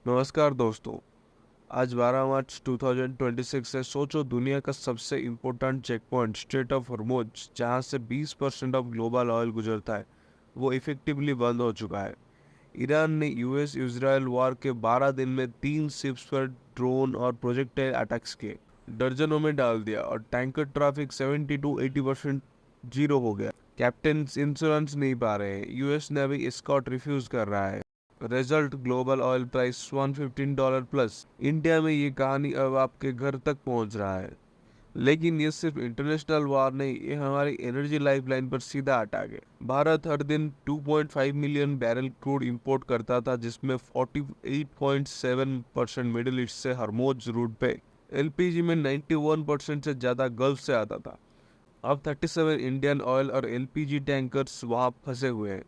नमस्कार दोस्तों। आज 12 मार्च 2026 है। सोचो दुनिया का सबसे important check point strait of Hormuz, जहां से 20% ऑफ ग्लोबल ऑयल गुजरता है, वो इफेक्टिवली बंद हो चुका है। ईरान ने यूएस इजराइल वॉर के 12 दिन में 3 शिप्स पर ड्रोन और प्रोजेक्टाइल अटैक्स किए, दर्जनों में डाल दिया और टैंकर ट्रैफिक 70 to 80% जीरो हो गया। कैप्टन इंश्योरेंस नहीं पा रहे हैं। यूएस ने अभी स्कॉट रिफ्यूज कर रहा है। Result global oil price $115 plus. India में ये कहानी अब आपके घर तक पहुंच रहा है। लेकिन ये सिर्फ इंटरनेशनल वार नहीं, ये हमारी एनर्जी लाइफलाइन पर सीधा अटैक है। भारत हर दिन 2.5 मिलियन बैरल क्रूड इंपोर्ट करता था, जिसमें 48.7% मिडिल ईस्ट से हरमोज रूट पे। एलपीजी में 91% से ज्यादा गल्फ से आता था। अब 37 इंडियन ऑयल और एलपीजी टैंकर्स वहां फंसे हुए हैं।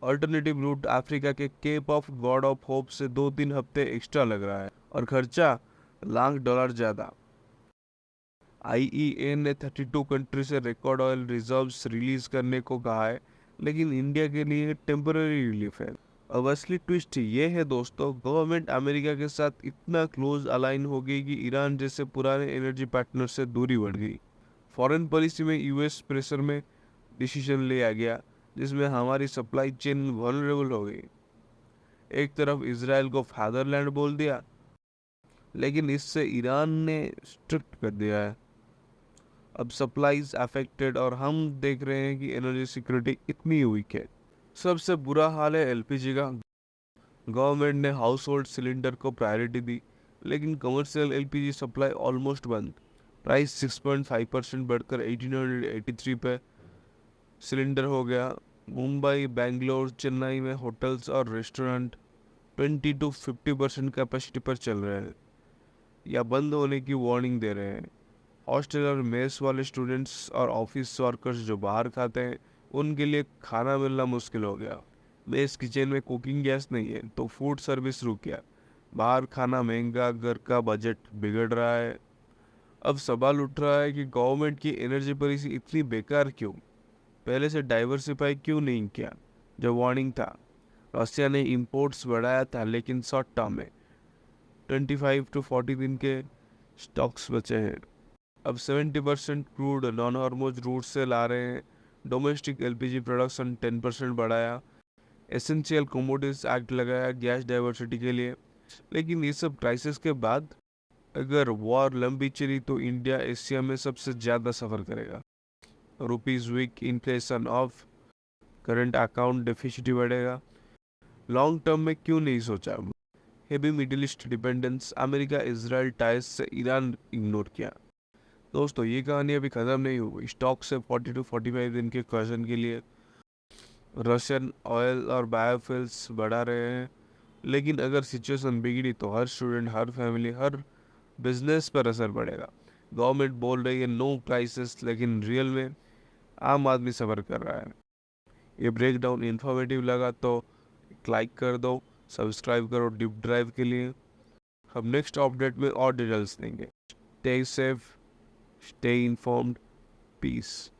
अल्टरनेटिव रूट अफ्रीका के cape of god of hope से 2-3 हफ्ते एक्स्ट्रा लग रहा है, और खर्चा $1 लाख ज्यादा। आईईए ने 32 कंट्री से रिकॉर्ड ऑयल रिजर्व्स रिलीज करने को कहा है, लेकिन इंडिया के लिए टेम्पररी रिलीफ है। अब असली ट्विस्ट ये है दोस्तों, गवर्नमेंट अमेरिका के साथ इतना क्लोज अलाइन हो गई कि ईरान जैसे पुराने एनर्जी पार्टनर से दूरी बढ़ गई। फॉरेन पॉलिसी में यूएस प्रेशर में डिसीजन लिया गया, जिसमें हमारी सप्लाई चेन वल्नरेबल हो गई। एक तरफ इसराइल को फादरलैंड बोल दिया, लेकिन इससे ईरान ने स्ट्रिक्ट कर दिया है। अब सप्लाईज अफेक्टेड और हम देख रहे हैं कि एनर्जी सिक्योरिटी इतनी वीक है। सबसे बुरा हाल है एलपीजी का। गवर्नमेंट ने हाउस होल्ड सिलेंडर को प्रायोरिटी दी, लेकिन कमर्शियल एलपीजी सप्लाई ऑलमोस्ट बंद। प्राइस 6.5% बढ़कर 1883 पे सिलेंडर हो गया। मुंबई, बेंगलोर, चेन्नई में होटल्स और रेस्टोरेंट 20 to 50% कैपेसिटी पर चल रहे हैं या बंद होने की वार्निंग दे रहे हैं। हॉस्टल और मेस वाले स्टूडेंट्स और ऑफिस वर्कर्स जो बाहर खाते हैं, उनके लिए खाना मिलना मुश्किल हो गया। मेस किचन में कुकिंग गैस नहीं है, तो फूड सर्विस रुक गया। बाहर खाना महंगा, घर का बजट बिगड़ रहा है। अब सवाल उठ रहा है कि गवर्नमेंट की एनर्जी पॉलिसी इतनी बेकार क्यों? पहले से डाइवर्सिफाई क्यों नहीं किया जब वार्निंग था? रशिया ने इंपोर्ट्स बढ़ाया था, लेकिन शॉर्ट टर्म में 25 to 40 दिन के स्टॉक्स बचे हैं। अब 70% क्रूड नॉन हॉर्मोज रूट से ला रहे हैं। डोमेस्टिक एलपीजी प्रोडक्शन 10% बढ़ाया। एसेंशियल कमोडिटीज एक्ट लगाया गैस डाइवर्सिटी के लिए। लेकिन ये सब क्राइसिस के बाद अगर वॉर लंबी चली तो इंडिया एशिया में सबसे ज़्यादा सफ़र करेगा। Rupees weak, inflation off, current account deficit बढ़ेगा। लॉन्ग टर्म में क्यों नहीं सोचा? Heavy middle east dependence, America Israel ties से ईरान इग्नोर किया। दोस्तों, ये कहानी अभी ख़त्म नहीं हुई। स्टॉक से 40 to 45 दिन के क्वेश्चन के लिए रशियन ऑयल और बायोफ्यूल्स बढ़ा रहे हैं। लेकिन अगर सिचुएशन बिगड़ी तो हर स्टूडेंट, हर फैमिली, हर बिजनेस पर असर पड़ेगा। गवर्नमेंट बोल रही है नो क्राइसिस, लेकिन रियल में आम आदमी सफ़र कर रहा है। ये ब्रेकडाउन इन्फॉर्मेटिव लगा तो लाइक कर दो, सब्सक्राइब करो डीप ड्राइव के लिए। हम नेक्स्ट अपडेट में और डिटेल्स देंगे। Stay safe, stay informed, piece.